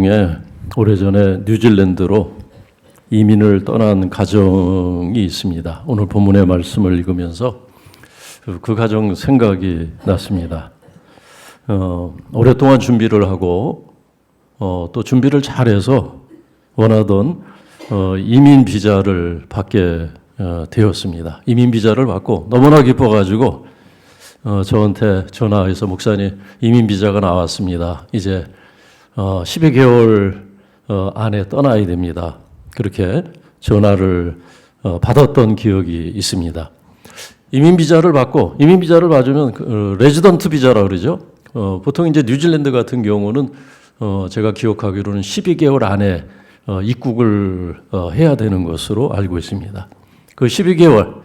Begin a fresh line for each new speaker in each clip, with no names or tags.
중에 오래전에 뉴질랜드로 이민을 떠난 가정이 있습니다. 오늘 본문의 말씀을 읽으면서 그 가정 생각이 났습니다. 오랫동안 준비를 하고 또 준비를 잘해서 원하던 이민 비자를 받게 되었습니다. 이민 비자를 받고 너무나 기뻐가지고 저한테 전화해서 목사님 이민 비자가 나왔습니다. 이제 12개월 안에 떠나야 됩니다. 그렇게 전화를 받았던 기억이 있습니다. 이민 비자를 받고 이민 비자를 받으면 레지던트 비자라고 그러죠. 보통 이제 뉴질랜드 같은 경우는 제가 기억하기로는 12개월 안에 입국을 해야 되는 것으로 알고 있습니다. 그 12개월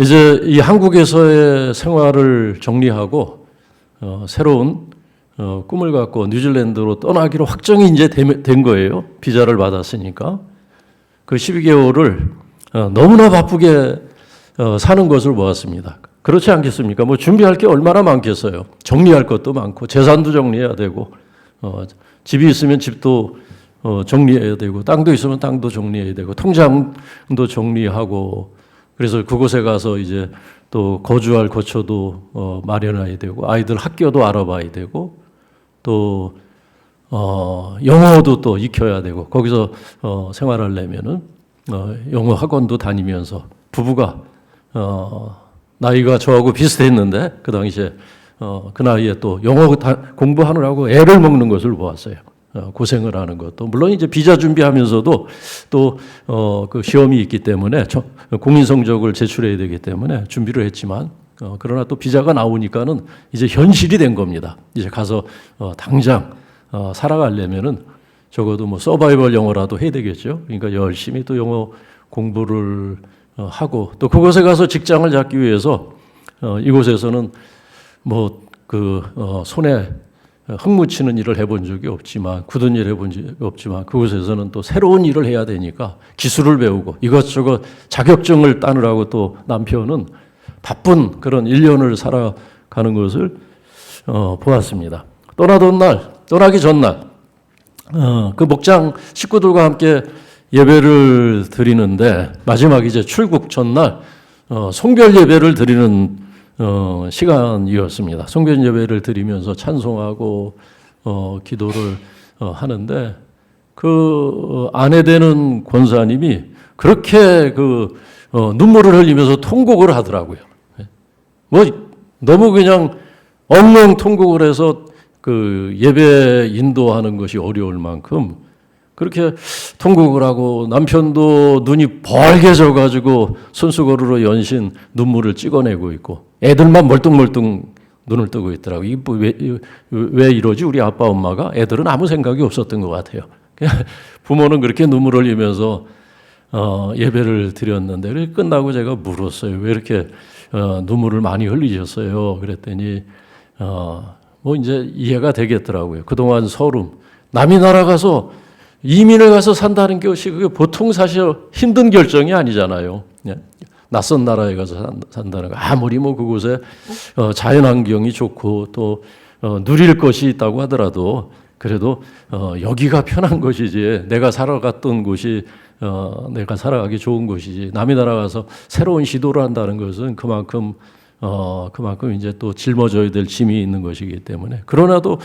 이제 이 한국에서의 생활을 정리하고 새로운 꿈을 갖고 뉴질랜드로 떠나기로 확정이 이제 된 거예요. 비자를 받았으니까. 그 12개월을 너무나 바쁘게 사는 것을 보았습니다. 그렇지 않겠습니까? 뭐 준비할 게 얼마나 많겠어요. 정리할 것도 많고 재산도 정리해야 되고 집이 있으면 집도 정리해야 되고 땅도 있으면 땅도 정리해야 되고 통장도 정리하고 그래서 그곳에 가서 이제 또 거주할 거처도 마련해야 되고 아이들 학교도 알아봐야 되고 또 영어도 또 익혀야 되고 거기서 생활하려면은 영어 학원도 다니면서 부부가 나이가 저하고 비슷했는데 그 당시에 그 나이에 또 영어 공부하느라고 애를 먹는 것을 보았어요. 고생을 하는 것도 물론 이제 비자 준비하면서도 또 그 시험이 있기 때문에 공인 성적을 제출해야 되기 때문에 준비를 했지만 그러나 또 비자가 나오니까는 이제 현실이 된 겁니다. 이제 가서 당장 살아가려면은 적어도 뭐 서바이벌 영어라도 해야 되겠죠. 그러니까 열심히 또 영어 공부를 하고 또 그곳에 가서 직장을 잡기 위해서 이곳에서는 뭐 그 손에 흙 묻히는 일을 해본 적이 없지만 굳은 일 해본 적이 없지만 그곳에서는 또 새로운 일을 해야 되니까 기술을 배우고 이것저것 자격증을 따느라고 또 남편은 바쁜 그런 1년을 살아가는 것을 보았습니다. 떠나기 전날 그 목장 식구들과 함께 예배를 드리는데 마지막 이제 출국 전날 송별 예배를 드리는 시간이었습니다. 송별 예배를 드리면서 찬송하고 기도를 하는데 그 아내 되는 권사님이 그렇게 그 눈물을 흘리면서 통곡을 하더라고요. 뭐 너무 그냥 엉엉 통곡을 해서 그 예배 인도하는 것이 어려울 만큼 그렇게 통곡을 하고 남편도 눈이 벌게져 가지고 손수건으로 연신 눈물을 찍어내고 있고 애들만 멀뚱멀뚱 눈을 뜨고 있더라고요. 왜 이러지? 우리 아빠 엄마가 애들은 아무 생각이 없었던 것 같아요. 부모는 그렇게 눈물을 흘리면서 예배를 드렸는데 그래서 끝나고 제가 물었어요. 왜 이렇게 눈물을 많이 흘리셨어요? 그랬더니 뭐 이제 이해가 되겠더라고요. 그동안 서름 남이 나라 가서 이민을 가서 산다는 것이 그게 보통 사실 힘든 결정이 아니잖아요. 낯선 나라에 가서 산다는 거 아무리 뭐 그곳에 자연환경이 좋고 또 누릴 것이 있다고 하더라도 그래도 여기가 편한 것이지 내가 살아갔던 곳이 내가 살아가기 좋은 곳이지 남이 나라 가서 새로운 시도를 한다는 것은 그만큼 이제 또 짊어져야 될 짐이 있는 것이기 때문에 그럼에도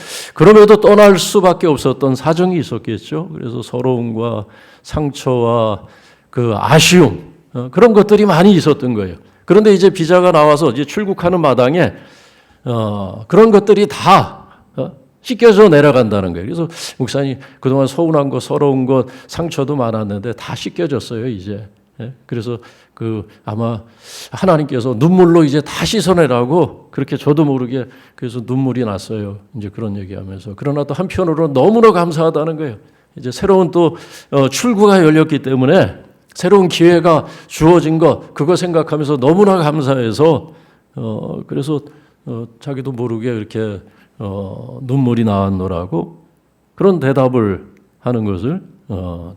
떠날 수밖에 없었던 사정이 있었겠죠. 그래서 서러움과 상처와 그 아쉬움 그런 것들이 많이 있었던 거예요. 그런데 이제 비자가 나와서 이제 출국하는 마당에 그런 것들이 다 씻겨져 내려간다는 거예요. 그래서 목사님 그동안 서운한 것, 서러운 것, 상처도 많았는데 다 씻겨졌어요 이제. 그래서 그 아마 하나님께서 눈물로 이제 다 씻어내라고 그렇게 저도 모르게 그래서 눈물이 났어요. 이제 그런 얘기하면서 그러나 또 한편으로 너무나 감사하다는 거예요. 이제 새로운 또 출구가 열렸기 때문에 새로운 기회가 주어진 것 그거 생각하면서 너무나 감사해서 그래서 자기도 모르게 이렇게 눈물이 나왔노라고 그런 대답을 하는 것을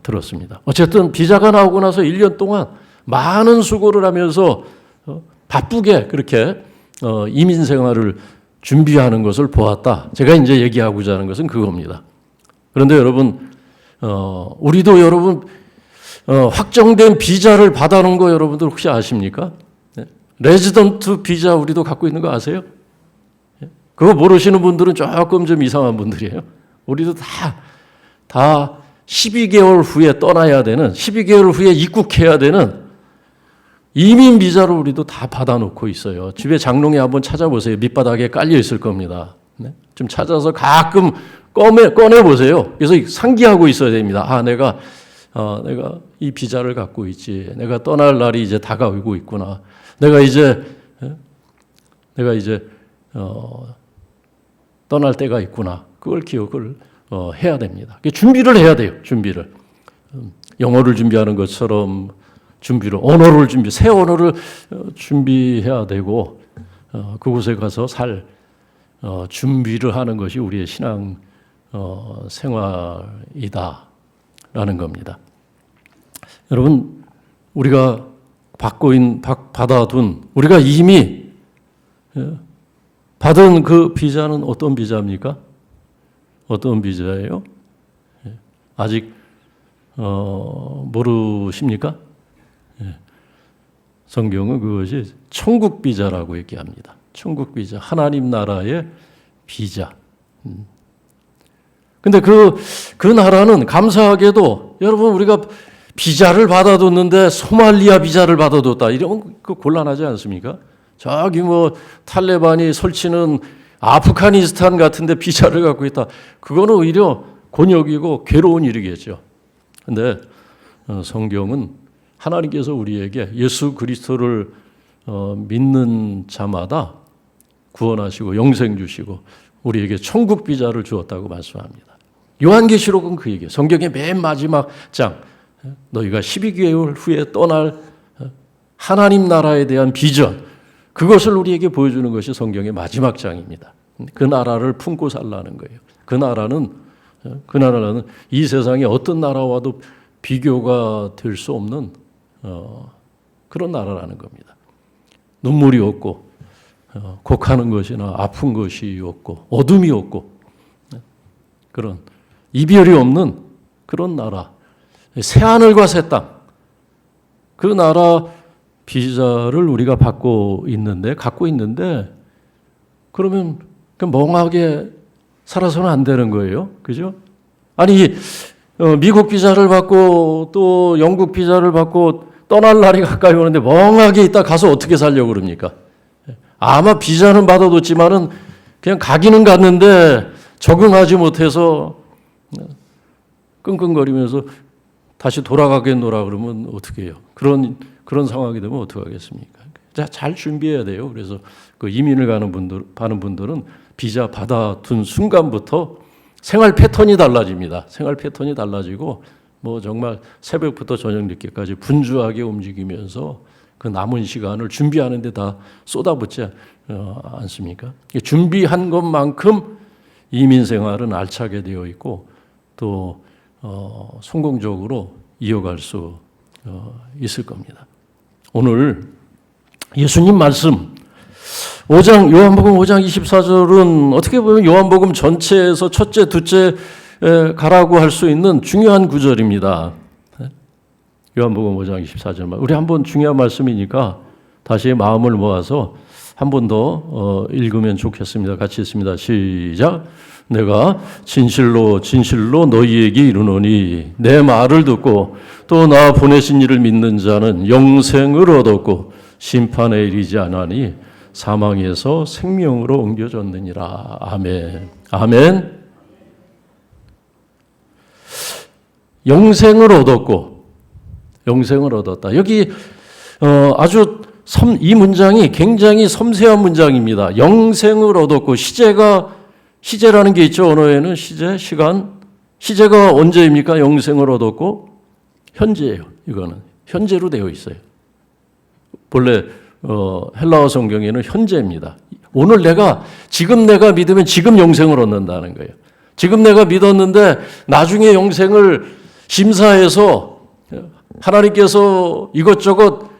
들었습니다. 어쨌든 비자가 나오고 나서 1년 동안 많은 수고를 하면서 바쁘게 그렇게 이민 생활을 준비하는 것을 보았다. 제가 이제 얘기하고자 하는 것은 그겁니다. 그런데 여러분, 우리도 여러분 확정된 비자를 받아놓은 거 여러분들 혹시 아십니까? 네. 레지던트 비자 우리도 갖고 있는 거 아세요? 그거 모르시는 분들은 조금 좀 이상한 분들이에요. 우리도 다 12개월 후에 떠나야 되는, 12개월 후에 입국해야 되는 이민 비자를 우리도 다 받아놓고 있어요. 집에 장롱에 한번 찾아보세요. 밑바닥에 깔려 있을 겁니다. 네? 좀 찾아서 가끔 꺼내보세요. 그래서 상기하고 있어야 됩니다. 아, 내가 이 비자를 갖고 있지. 내가 떠날 날이 이제 다가오고 있구나. 내가 이제 떠날 때가 있구나. 그걸 기억을 해야 됩니다. 준비를 해야 돼요. 준비를. 영어를 준비하는 것처럼 언어를 새 언어를 준비해야 되고, 그곳에 가서 준비를 하는 것이 우리의 신앙 생활이다라는 겁니다. 여러분, 우리가 받아둔, 우리가 이미 받은 그 비자는 어떤 비자입니까? 어떤 비자예요? 아직 모르십니까? 성경은 그것이 천국 비자라고 얘기합니다. 천국 비자, 하나님 나라의 비자. 근데 그 나라는 감사하게도 여러분 우리가 비자를 받아뒀는데 소말리아 비자를 받아뒀다. 이러면 그 곤란하지 않습니까? 저기 탈레반이 설치는 아프가니스탄 같은데 비자를 갖고 있다. 그거는 오히려 곤욕이고 괴로운 일이겠죠. 근데 성경은 하나님께서 우리에게 예수 그리스도를 믿는 자마다 구원하시고 영생 주시고 우리에게 천국 비자를 주었다고 말씀합니다. 요한계시록은 그 얘기예요. 성경의 맨 마지막 장, 너희가 12개월 후에 떠날 하나님 나라에 대한 비전, 그것을 우리에게 보여주는 것이 성경의 마지막 장입니다. 그 나라를 품고 살라는 거예요. 그 나라는 이 세상의 어떤 나라와도 비교가 될 수 없는 그런 나라라는 겁니다. 눈물이 없고 곡하는 것이나 아픈 것이 없고 어둠이 없고 그런 이별이 없는 그런 나라, 새하늘과 새 땅, 그 나라 비자를 우리가 갖고 있는데 그러면 멍하게 살아서는 안 되는 거예요. 그죠? 아니 미국 비자를 받고 또 영국 비자를 받고 떠날 날이 가까이 오는데 멍하게 있다 가서 어떻게 살려고 그럽니까? 아마 비자는 받아뒀지만은 그냥 가기는 갔는데 적응하지 못해서 끙끙거리면서 다시 돌아가겠노라 그러면 어떻게 해요? 그런 상황이 되면 어떻게 하겠습니까? 잘 준비해야 돼요. 그래서 그 이민을 가는 분들은 비자 받아둔 순간부터 생활 패턴이 달라집니다. 생활 패턴이 달라지고 정말 새벽부터 저녁 늦게까지 분주하게 움직이면서 그 남은 시간을 준비하는 데 다 쏟아붓지 않습니까? 준비한 것만큼 이민 생활은 알차게 되어 있고 또 성공적으로 이어갈 수 있을 겁니다. 오늘 예수님 말씀 요한복음 5장 24절은 어떻게 보면 요한복음 전체에서 첫째, 둘째 가라고 할 수 있는 중요한 구절입니다. 요한복음 5장 24절만 우리 한번 중요한 말씀이니까 다시 마음을 모아서 한 번 더 읽으면 좋겠습니다. 같이 읽습니다. 시작. 내가 진실로 너희에게 이르노니 내 말을 듣고 또 나 보내신 이를 믿는 자는 영생을 얻었고 심판에 이르지 않으니 사망에서 생명으로 옮겨졌느니라. 아멘. 아멘. 영생을 얻었다. 여기 이 문장이 굉장히 섬세한 문장입니다. 영생을 얻었고 시제라는 게 있죠. 언어에는 시간. 시제가 언제입니까? 영생을 얻었고 현재예요. 이거는 현재로 되어 있어요. 본래 헬라어 성경에는 현재입니다. 지금 내가 믿으면 지금 영생을 얻는다는 거예요. 지금 내가 믿었는데 나중에 영생을 심사해서 하나님께서 이것저것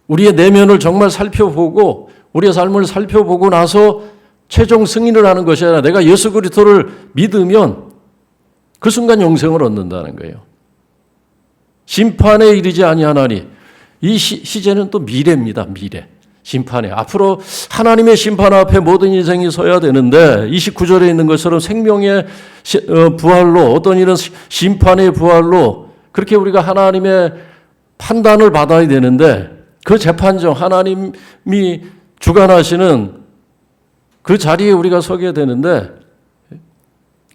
우리의 내면을 정말 살펴보고 우리의 삶을 살펴보고 나서 최종 승인을 하는 것이 아니라 내가 예수 그리스도를 믿으면 그 순간 영생을 얻는다는 거예요. 심판에 이르지 아니하나니 이 시제는 또 미래입니다. 미래. 심판에. 앞으로 하나님의 심판 앞에 모든 인생이 서야 되는데 29절에 있는 것처럼 생명의 부활로 어떤 일은 심판의 부활로 그렇게 우리가 하나님의 판단을 받아야 되는데 그 재판정 하나님이 주관하시는 그 자리에 우리가 서게 되는데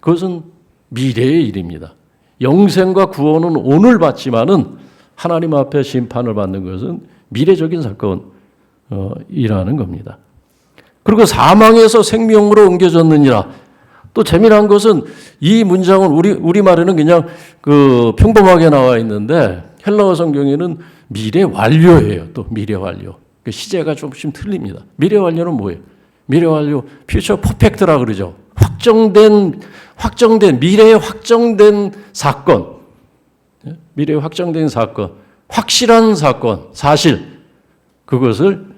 그것은 미래의 일입니다. 영생과 구원은 오늘 받지만은 하나님 앞에 심판을 받는 것은 미래적인 사건이라는 겁니다. 그리고 사망에서 생명으로 옮겨졌느니라. 또 재미난 것은 이 문장은 우리말에는 그냥 평범하게 나와 있는데 헬라어 성경에는 미래 완료예요. 또 미래 완료. 그 시제가 조금씩 틀립니다. 미래 완료는 뭐예요? 미래 완료, 퓨처 퍼펙트라 그러죠. 확정된 미래에 확정된 사건, 미래에 확정된 사건, 확실한 사건, 사실 그것을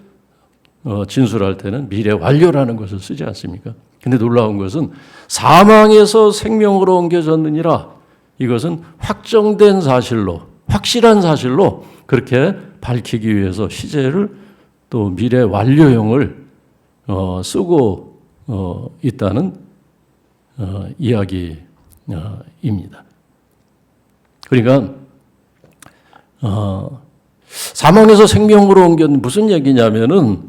진술할 때는 미래 완료라는 것을 쓰지 않습니까? 근데 놀라운 것은 사망에서 생명으로 옮겨졌느니라. 이것은 확정된 사실로, 확실한 사실로 그렇게 밝히기 위해서 시제를 또 미래 완료형을 쓰고 있다는 이야기입니다. 그러니까 사망에서 생명으로 옮긴 무슨 얘기냐면은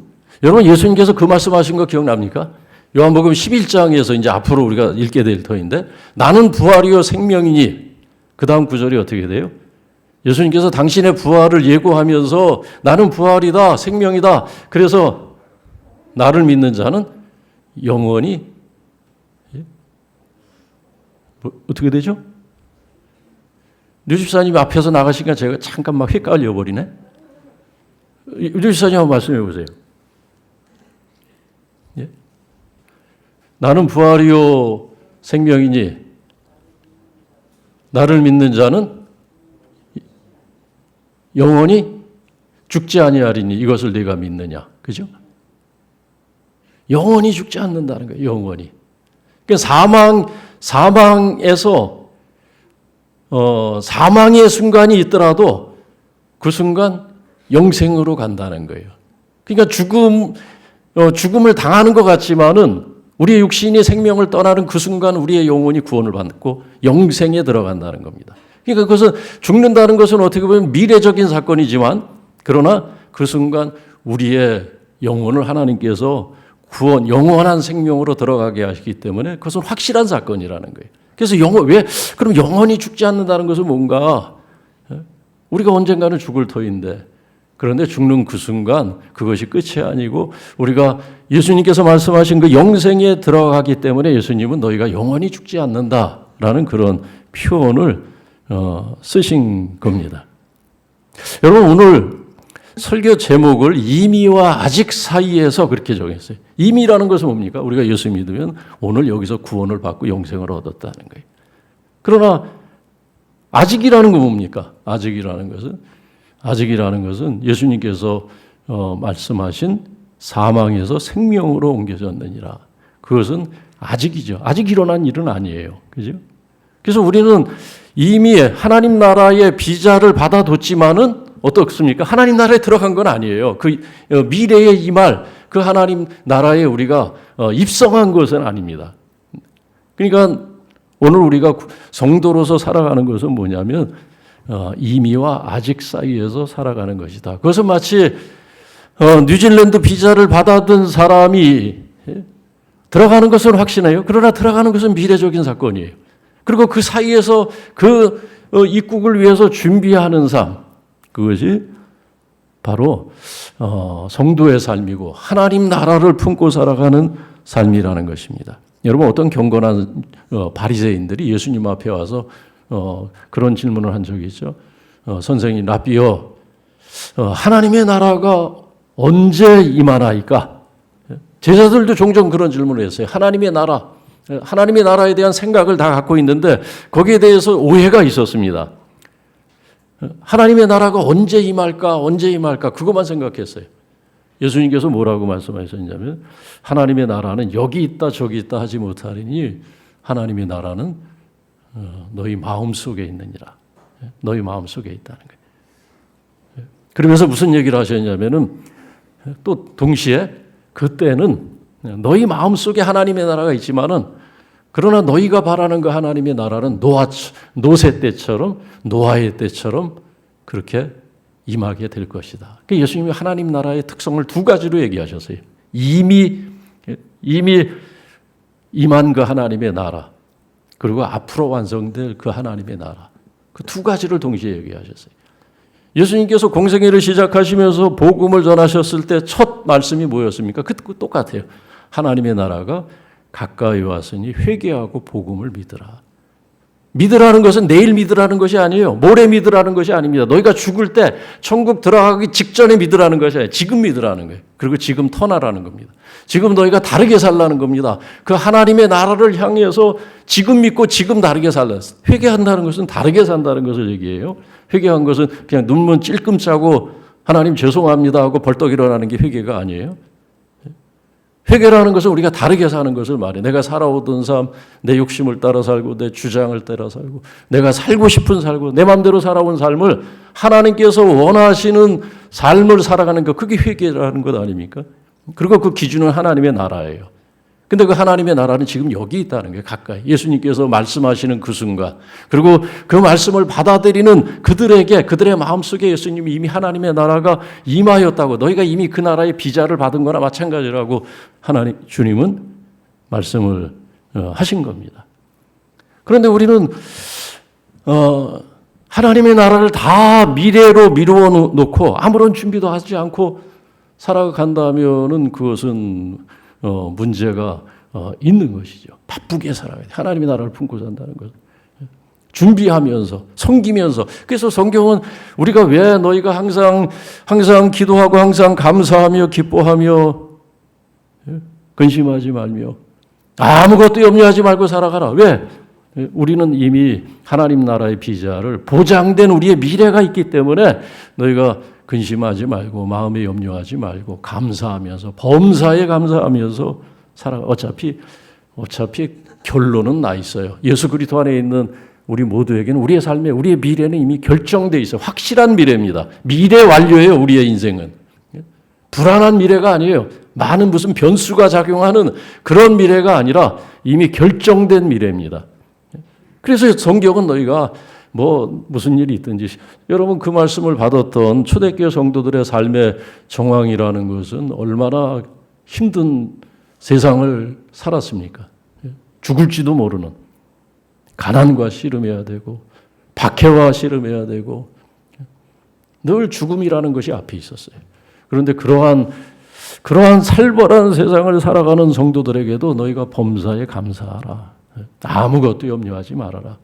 여러분 예수님께서 그 말씀하신 거 기억납니까? 요한복음 11장에서 이제 앞으로 우리가 읽게 될 터인데 나는 부활이요 생명이니 그 다음 구절이 어떻게 돼요? 예수님께서 당신의 부활을 예고하면서 나는 부활이다 생명이다 그래서 나를 믿는 자는 영원히 어떻게 되죠? 류집사님 앞에서 나가시니까 제가 잠깐 막 헷갈려 버리네. 류집사님 한번 말씀해 보세요. 예? 나는 부활이요 생명이니 나를 믿는 자는 영원히 죽지 아니하리니 이것을 네가 믿느냐. 그죠? 영원히 죽지 않는다는 거예요. 영원히. 그러니까 사망에서 사망의 순간이 있더라도 그 순간 영생으로 간다는 거예요. 그러니까 죽음을 당하는 것 같지만은 우리의 육신이 생명을 떠나는 그 순간 우리의 영혼이 구원을 받고 영생에 들어간다는 겁니다. 그러니까 그것은 죽는다는 것은 어떻게 보면 미래적인 사건이지만 그러나 그 순간 우리의 영혼을 하나님께서 영원한 생명으로 들어가게 하시기 때문에 그것은 확실한 사건이라는 거예요. 그래서 그럼 영원히 죽지 않는다는 것은 뭔가? 우리가 언젠가는 죽을 터인데 그런데 죽는 그 순간 그것이 끝이 아니고 우리가 예수님께서 말씀하신 그 영생에 들어가기 때문에 예수님은 너희가 영원히 죽지 않는다라는 그런 표현을 쓰신 겁니다. 여러분 오늘 설교 제목을 이미와 아직 사이에서 그렇게 정했어요. 이미라는 것은 뭡니까? 우리가 예수 믿으면 오늘 여기서 구원을 받고 영생을 얻었다는 거예요. 그러나 아직이라는 건 뭡니까? 아직이라는 것은 예수님께서 말씀하신 사망에서 생명으로 옮겨졌느니라. 그것은 아직이죠. 아직 일어난 일은 아니에요. 그죠? 그래서 우리는 이미 하나님 나라의 비자를 받아뒀지만은 어떻습니까? 하나님 나라에 들어간 건 아니에요. 그 미래에 임할 그 하나님 나라에 우리가 입성한 것은 아닙니다. 그러니까 오늘 우리가 성도로서 살아가는 것은 뭐냐면 이미와 아직 사이에서 살아가는 것이다. 그것은 마치 뉴질랜드 비자를 받아둔 사람이 들어가는 것은 확신해요. 그러나 들어가는 것은 미래적인 사건이에요. 그리고 그 사이에서 그 입국을 위해서 준비하는 삶, 그것이 바로 성도의 삶이고 하나님 나라를 품고 살아가는 삶이라는 것입니다. 여러분 어떤 경건한 바리새인들이 예수님 앞에 와서 그런 질문을 한 적이 있죠. 선생님 라비여 하나님의 나라가 언제 임하나이까? 제자들도 종종 그런 질문을 했어요. 하나님의 나라에 대한 생각을 다 갖고 있는데 거기에 대해서 오해가 있었습니다. 하나님의 나라가 언제 임할까 그것만 생각했어요. 예수님께서 뭐라고 말씀하셨냐면 하나님의 나라는 여기 있다 저기 있다 하지 못하리니 하나님의 나라는 너희 마음 속에 있느니라. 너희 마음 속에 있다는 거예요. 그러면서 무슨 얘기를 하셨냐면은 또 동시에 그때는 너희 마음 속에 하나님의 나라가 있지만은 그러나 너희가 바라는 그 하나님의 나라는 노세 때처럼 노아의 때처럼 그렇게 임하게 될 것이다. 예수님이 하나님 나라의 특성을 두 가지로 얘기하셨어요. 이미 임한 그 하나님의 나라, 그리고 앞으로 완성될 그 하나님의 나라. 그 두 가지를 동시에 얘기하셨어요. 예수님께서 공생애를 시작하시면서 복음을 전하셨을 때 첫 말씀이 뭐였습니까? 그 똑같아요. 하나님의 나라가 가까이 왔으니 회개하고 복음을 믿으라. 믿으라는 것은 내일 믿으라는 것이 아니에요. 모레 믿으라는 것이 아닙니다. 너희가 죽을 때 천국 들어가기 직전에 믿으라는 것이 아니에요. 지금 믿으라는 거예요. 그리고 지금 터나라는 겁니다. 지금 너희가 다르게 살라는 겁니다. 그 하나님의 나라를 향해서 지금 믿고 지금 다르게 살라. 회개한다는 것은 다르게 산다는 것을 얘기해요. 회개한 것은 그냥 눈물 찔끔 짜고 하나님 죄송합니다 하고 벌떡 일어나는 게 회개가 아니에요. 회개라는 것은 우리가 다르게 사는 것을 말해. 내가 살아오던 삶, 내 욕심을 따라 살고 내 주장을 따라 살고 내가 살고 싶은 살고 내 마음대로 살아온 삶을 하나님께서 원하시는 삶을 살아가는 것, 그게 회개라는 것 아닙니까? 그리고 그 기준은 하나님의 나라예요. 근데 그 하나님의 나라는 지금 여기 있다는 거예요. 가까이. 예수님께서 말씀하시는 그 순간. 그리고 그 말씀을 받아들이는 그들에게, 그들의 마음속에 예수님이 이미 하나님의 나라가 임하였다고, 너희가 이미 그 나라의 비자를 받은 거나 마찬가지라고 하나님, 주님은 말씀을 하신 겁니다. 그런데 우리는 하나님의 나라를 다 미래로 미루어 놓고 아무런 준비도 하지 않고 살아간다면은 그것은 문제가 있는 것이죠. 바쁘게 살아야 돼. 하나님의 나라를 품고 산다는 것. 준비하면서, 섬기면서. 그래서 성경은 우리가 왜 너희가 항상 기도하고 항상 감사하며 기뻐하며 근심하지 말며 아무것도 염려하지 말고 살아가라. 왜? 우리는 이미 하나님 나라의 비자를 보장된 우리의 미래가 있기 때문에 너희가 근심하지 말고 마음에 염려하지 말고 감사하면서 범사에 감사하면서 살아. 어차피 결론은 나 있어요. 예수 그리스도 안에 있는 우리 모두에게는 우리의 삶에 우리의 미래는 이미 결정돼 있어요. 확실한 미래입니다. 미래 완료예요. 우리의 인생은 불안한 미래가 아니에요. 많은 무슨 변수가 작용하는 그런 미래가 아니라 이미 결정된 미래입니다. 그래서 성경은 너희가 무슨 일이 있든지, 여러분 그 말씀을 받았던 초대교회 성도들의 삶의 정황이라는 것은 얼마나 힘든 세상을 살았습니까? 죽을지도 모르는 가난과 씨름해야 되고 박해와 씨름해야 되고 늘 죽음이라는 것이 앞에 있었어요. 그런데 그러한 살벌한 세상을 살아가는 성도들에게도 너희가 범사에 감사하라. 아무것도 염려하지 말아라.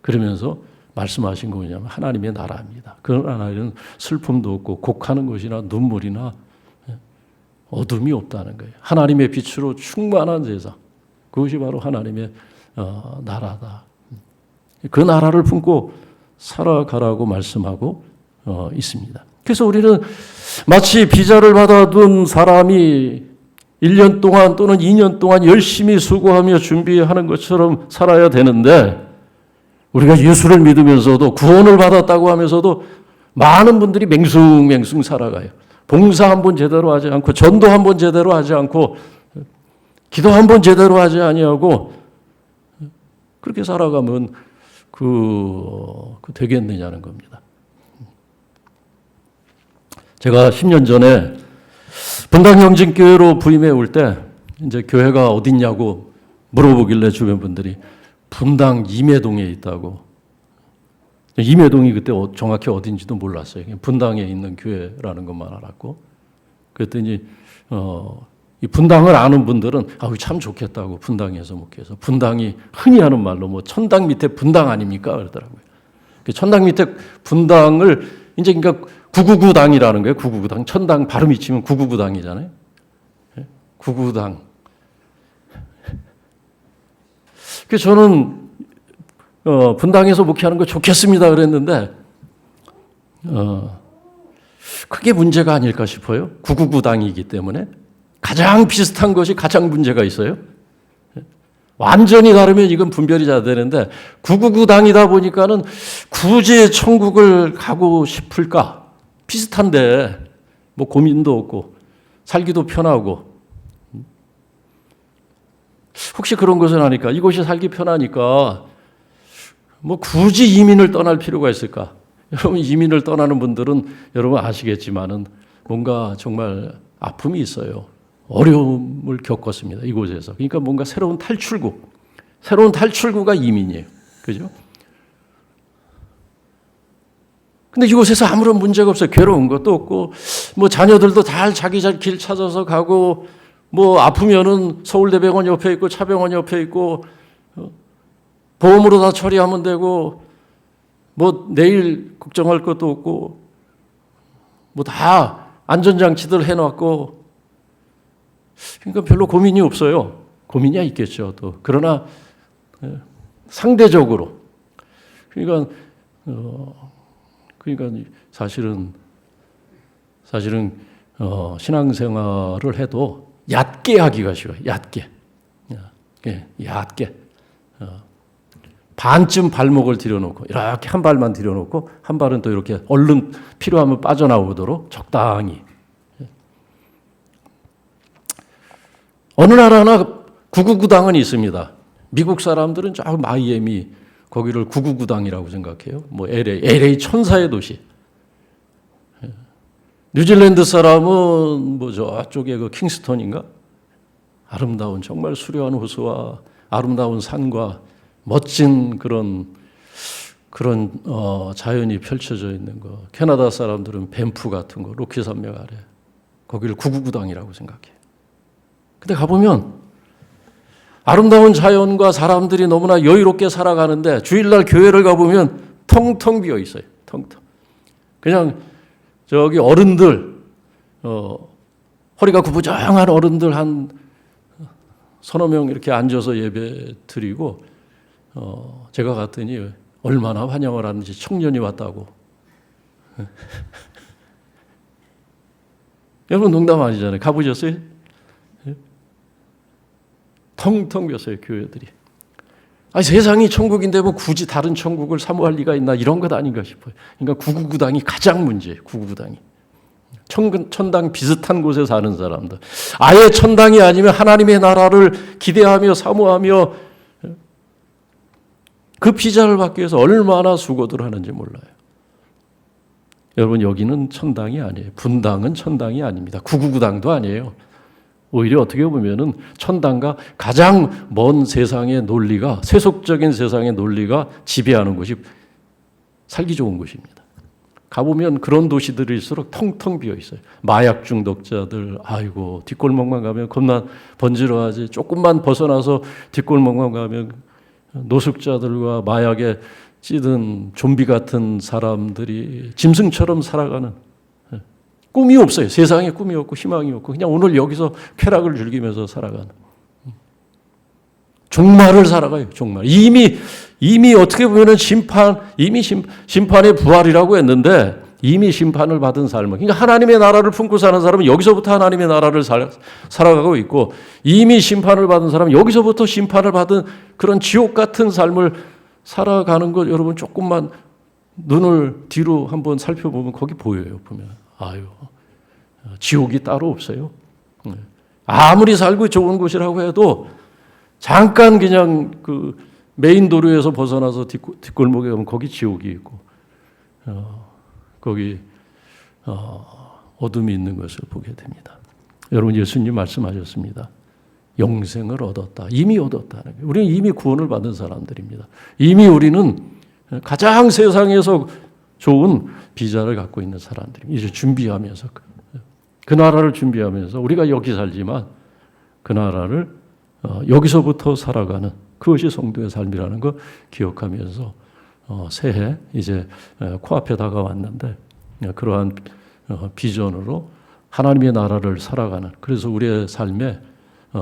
그러면서 말씀하신 거 뭐냐면 하나님의 나라입니다. 그 나라에는 슬픔도 없고 곡하는 것이나 눈물이나 어둠이 없다는 거예요. 하나님의 빛으로 충만한 세상. 그것이 바로 하나님의 나라다. 그 나라를 품고 살아가라고 말씀하고 있습니다. 그래서 우리는 마치 비자를 받아둔 사람이 1년 동안 또는 2년 동안 열심히 수고하며 준비하는 것처럼 살아야 되는데, 우리가 예수를 믿으면서도 구원을 받았다고 하면서도 많은 분들이 맹숭맹숭 살아가요. 봉사 한 번 제대로 하지 않고, 전도 한 번 제대로 하지 않고, 기도 한 번 제대로 하지 아니하고 그렇게 살아가면 되겠느냐는 겁니다. 제가 10년 전에 분당 영진교회로 부임해 올 때 이제 교회가 어딨냐고 물어보길래 주변 분들이 분당 임해동에 있다고. 임해동이 그때 정확히 어딘지도 몰랐어요. 분당에 있는 교회라는 것만 알았고. 그랬더니 이 분당을 아는 분들은 참 좋겠다고, 분당에서 목회해서. 분당이 흔히 하는 말로 천당 밑에 분당 아닙니까? 그러더라고요. 천당 밑에 분당을 이제 그러니까 999당이라는 거예요. 999당. 천당 발음이 치면 999당이잖아요. 999당. 그래서 저는 분당에서 목회하는 거 좋겠습니다 그랬는데 그게 문제가 아닐까 싶어요. 999당이기 때문에 가장 비슷한 것이 가장 문제가 있어요. 완전히 다르면 이건 분별이 잘 되는데 999당이다 보니까는 굳이 천국을 가고 싶을까? 비슷한데 뭐 고민도 없고 살기도 편하고 혹시 그런 것은 아닐까? 이곳이 살기 편하니까 뭐 굳이 이민을 떠날 필요가 있을까? 여러분 이민을 떠나는 분들은 여러분 아시겠지만은 뭔가 정말 아픔이 있어요. 어려움을 겪었습니다. 이곳에서. 그러니까 뭔가 새로운 탈출구가 이민이에요. 그죠? 근데 이곳에서 아무런 문제가 없어요. 괴로운 것도 없고, 뭐 자녀들도 다 자기 길 찾아서 가고, 뭐 아프면은 서울대병원 옆에 있고, 차병원 옆에 있고, 보험으로 다 처리하면 되고, 뭐 내일 걱정할 것도 없고, 뭐 다 안전장치들 해놨고, 그러니까 별로 고민이 없어요. 고민이 있겠죠, 또. 그러나 상대적으로 그러니까 사실은 신앙생활을 해도 얕게 하기가 쉬워요. 얕게. 반쯤 발목을 들여놓고 이렇게 한 발만 들여놓고 한 발은 또 이렇게 얼른 필요하면 빠져나오도록 적당히. 어느 나라나 999당은 있습니다. 미국 사람들은 저 마이애미 거기를 999당이라고 생각해요. 뭐 LA 천사의 도시. 뉴질랜드 사람은 뭐 저쪽에 그 킹스턴인가? 아름다운 정말 수려한 호수와 아름다운 산과 멋진 그런 자연이 펼쳐져 있는 거. 캐나다 사람들은 밴프 같은 거, 로키 산맥 아래. 거기를 999당이라고 생각해요. 근데 가보면 아름다운 자연과 사람들이 너무나 여유롭게 살아가는데 주일날 교회를 가보면 텅텅 비어 있어요. 텅텅. 그냥 저기 어른들, 허리가 구부정한 어른들 한 서너 명 이렇게 앉아서 예배 드리고, 제가 갔더니 얼마나 환영을 하는지 청년이 왔다고. 여러분 농담 아니잖아요. 가보셨어요? 텅텅 비었어요, 교회들이. 아니, 세상이 천국인데 뭐 굳이 다른 천국을 사모할 리가 있나 이런 것 아닌가 싶어요. 그러니까 999당이 가장 문제예요, 999당이. 천당 비슷한 곳에 사는 사람들. 아예 천당이 아니면 하나님의 나라를 기대하며 사모하며 그 비자를 받기 위해서 얼마나 수고들 하는지 몰라요. 여러분 여기는 천당이 아니에요. 분당은 천당이 아닙니다. 999당도 아니에요. 오히려 어떻게 보면은 천당과 가장 먼 세상의 논리가, 세속적인 세상의 논리가 지배하는 곳이 살기 좋은 곳입니다. 가보면 그런 도시들일수록 텅텅 비어 있어요. 마약 중독자들, 아이고 뒷골목만 가면 겁나 번지러하지. 조금만 벗어나서 뒷골목만 가면 노숙자들과 마약에 찌든 좀비 같은 사람들이 짐승처럼 살아가는, 꿈이 없어요. 세상에 꿈이 없고 희망이 없고 그냥 오늘 여기서 쾌락을 즐기면서 살아가는, 종말을 살아가요. 종말. 이미 어떻게 보면은 심판의 부활이라고 했는데 이미 심판을 받은 삶을, 그러니까 하나님의 나라를 품고 사는 사람은 여기서부터 하나님의 나라를 살아가고 있고, 이미 심판을 받은 사람은 여기서부터 심판을 받은 그런 지옥 같은 삶을 살아가는 것, 여러분 조금만 눈을 뒤로 한번 살펴보면 거기 보여요. 보면 아유, 지옥이 따로 없어요. 아무리 살고 좋은 곳이라고 해도 잠깐 그냥 그 메인 도로에서 벗어나서 뒷골목에 가면 거기 지옥이 있고, 거기 어둠이 있는 것을 보게 됩니다. 여러분 예수님 말씀하셨습니다. 영생을 얻었다. 이미 얻었다는 거예요. 우리는 이미 구원을 받은 사람들입니다. 이미 우리는 가장 세상에서 좋은 비자를 갖고 있는 사람들입니다. 이제 준비하면서 그 나라를 준비하면서 우리가 여기 살지만 그 나라를 여기서부터 살아가는 그것이 성도의 삶이라는 거 기억하면서 새해 이제 코앞에 다가왔는데 그러한 비전으로 하나님의 나라를 살아가는, 그래서 우리의 삶에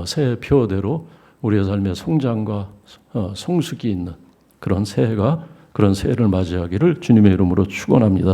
새해 표어대로 우리의 삶의 성장과 성숙이 있는 그런 새해를 맞이하기를 주님의 이름으로 축원합니다.